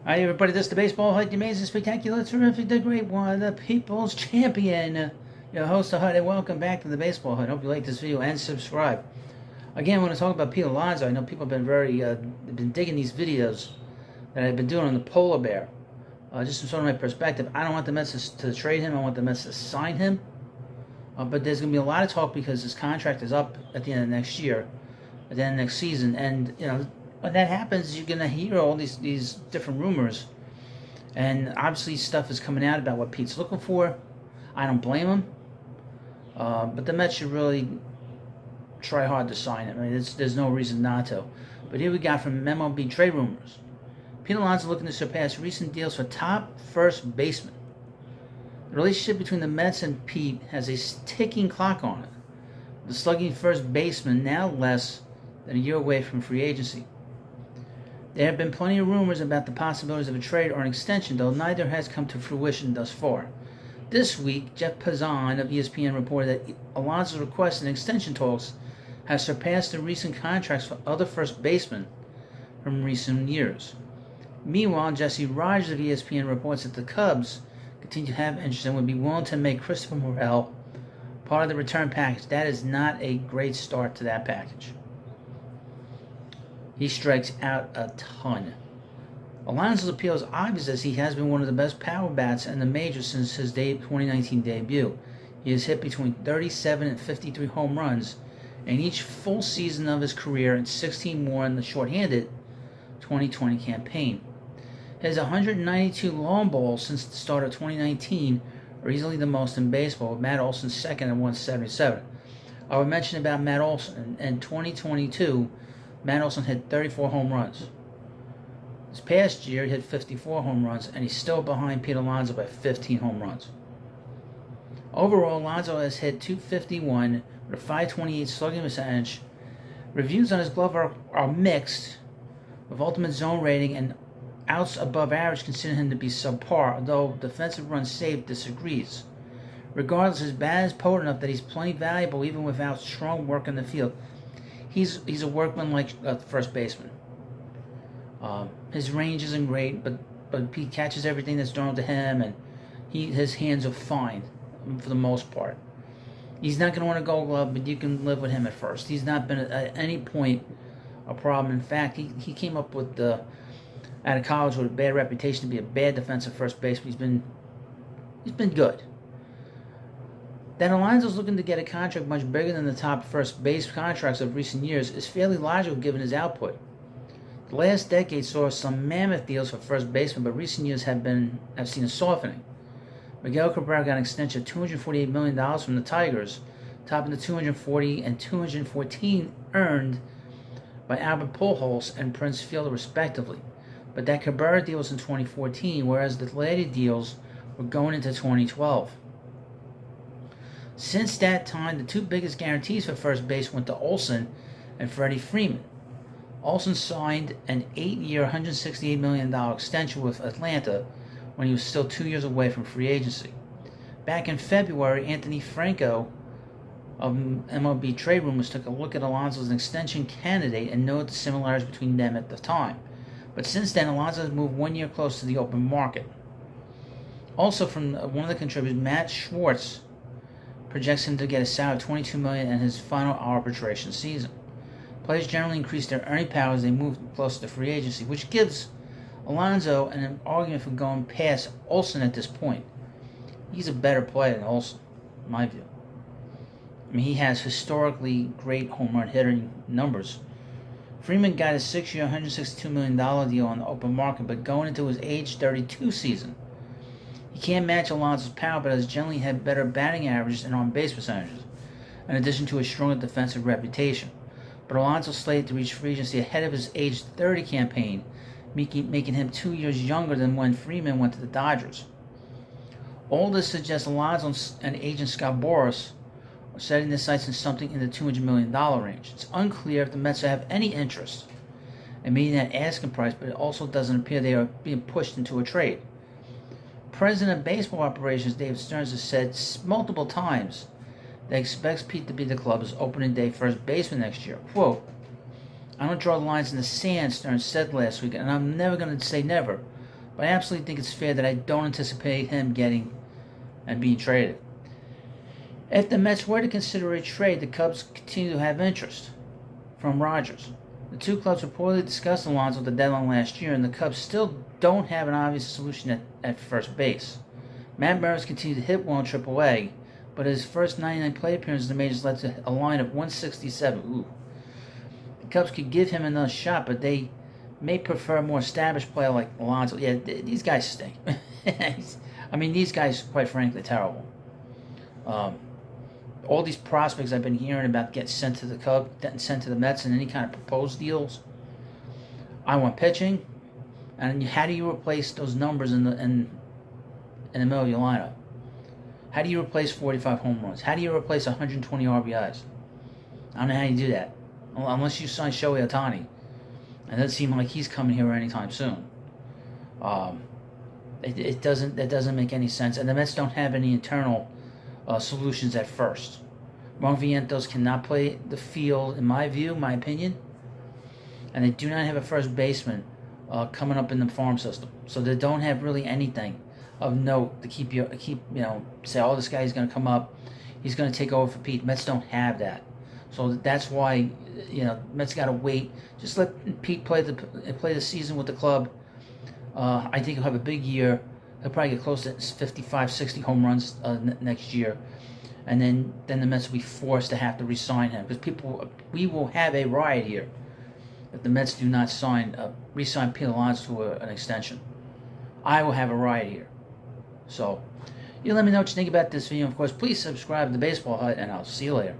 Hi everybody, this is the Baseball Hut, the amazing, spectacular, terrific, the great one, the people's champion. Your host, the Hut, and welcome back to the Baseball Hut. Hope you like this video and subscribe. Again, when I talk about Pete Alonso, I know people have been been digging these videos that I've been doing on the polar bear. Just from sort of my perspective, I don't want the Mets to trade him. I want the Mets to sign him. But there's going to be a lot of talk because his contract is up at the end of next year, at the end of next season, and when that happens, you're going to hear all these different rumors. And obviously stuff is coming out about what Pete's looking for. I don't blame him. But the Mets should really try hard to sign him. I mean, there's no reason not to. But here we got from MLB Trade Rumors. Pete Alonso looking to surpass recent deals for top first baseman. The relationship between the Mets and Pete has a ticking clock on it. The slugging first baseman now less than a year away from free agency. There have been plenty of rumors about the possibilities of a trade or an extension, though neither has come to fruition thus far. This week, Jeff Passan of ESPN reported that Alonso's request and extension talks have surpassed the recent contracts for other first basemen from recent years. Meanwhile, Jesse Rogers of ESPN reports that the Cubs continue to have interest and would be willing to make Christopher Morel part of the return package. That is not a great start to that package. He strikes out a ton. Alonso's appeal is obvious as he has been one of the best power bats in the majors since his 2019 debut. He has hit between 37 and 53 home runs in each full season of his career and 16 more in the shorthanded 2020 campaign. His 192 long balls since the start of 2019 are easily the most in baseball, with Matt Olson second at 177. I would mention about Matt Olson. In 2022, Matt Olson hit 34 home runs. This past year, he hit 54 home runs, and he's still behind Pete Alonso by 15 home runs. Overall, Alonso has hit .251 with a .528 slugging percentage. Reviews on his glove are mixed, with ultimate zone rating and outs above average consider him to be subpar, although defensive runs saved disagrees. Regardless, his bat is potent enough that he's plenty valuable even without strong work in the field. He's a workman-like first baseman. His range isn't great, but he catches everything that's thrown to him, and his hands are fine for the most part. He's not going to want a Gold Glove, but you can live with him at first. He's not been at any point a problem. In fact, he came up with out of college with a bad reputation to be a bad defensive first baseman. He's been good. That Alonso's looking to get a contract much bigger than the top first base contracts of recent years is fairly logical given his output. The last decade saw some mammoth deals for first basemen, but recent years have seen a softening. Miguel Cabrera got an extension of $248 million from the Tigers, topping the $240 and $214 earned by Albert Pujols and Prince Fielder respectively. But that Cabrera deal was in 2014, whereas the later deals were going into 2012. Since that time, the two biggest guarantees for first base went to Olson and Freddie Freeman. Olson signed an 8-year, $168 million extension with Atlanta when he was still 2 years away from free agency. Back in February, Anthony Franco of MLB Trade Rumors took a look at Alonso as an extension candidate and noted the similarities between them at the time. But since then, Alonso has moved 1 year closer to the open market. Also, from one of the contributors, Matt Schwartz, projects him to get a salary of $22 million in his final arbitration season. Players generally increase their earning power as they move closer to free agency, which gives Alonso an argument for going past Olson at this point. He's a better player than Olson, in my view. I mean, he has historically great home run hitting numbers. Freeman got a 6-year, $162 million deal on the open market, but going into his age 32 season, he can't match Alonso's power, but has generally had better batting averages and on-base percentages, in addition to a stronger defensive reputation. But Alonso's slated to reach free agency ahead of his age 30 campaign, making him 2 years younger than when Freeman went to the Dodgers. All this suggests Alonso and agent Scott Boras are setting their sights on something in the $200 million range. It's unclear if the Mets have any interest in meeting that asking price, but it also doesn't appear they are being pushed into a trade. President of Baseball Operations David Stearns has said multiple times that he expects Pete to be the club's opening day first baseman next year. Quote, "I don't draw the lines in the sand," Stearns said last week, "and I'm never going to say never. But I absolutely think it's fair that I don't anticipate him getting and being traded. If the Mets were to consider a trade, the Cubs continue to have interest from Rogers. The two clubs reportedly discussed Alonso at the deadline last year, and the Cubs still don't have an obvious solution at first base. Matt Barnes continued to hit well in AAA, but his first 99 plate appearances in the majors led to a line of 167. Ooh. The Cubs could give him another shot, but they may prefer a more established player like Alonso. Yeah, these guys stink. I mean, these guys, quite frankly, are terrible. All these prospects I've been hearing about getting sent to the Cubs, getting sent to the Mets, and any kind of proposed deals. I want pitching, and how do you replace those numbers in the middle of your lineup? How do you replace 45 home runs? How do you replace 120 RBIs? I don't know how you do that, unless you sign Shohei Ohtani. And it doesn't seem like he's coming here anytime soon. It doesn't make any sense, and the Mets don't have any internal solutions at first. Ron Vientos cannot play the field, in my view, my opinion, and they do not have a first baseman coming up in the farm system, so they don't have really anything of note to keep say, oh, this guy's going to come up, he's going to take over for Pete. Mets don't have that, so that's why Mets got to wait. Just let Pete play the season with the club. I think he'll have a big year. He'll probably get close to 55, 60 home runs next year. And then the Mets will be forced to have to re-sign him. Because we will have a riot here if the Mets do not re-sign Pete Alonso to an extension. I will have a riot here. So, let me know what you think about this video. Of course, please subscribe to the Baseball Hut, and I'll see you later.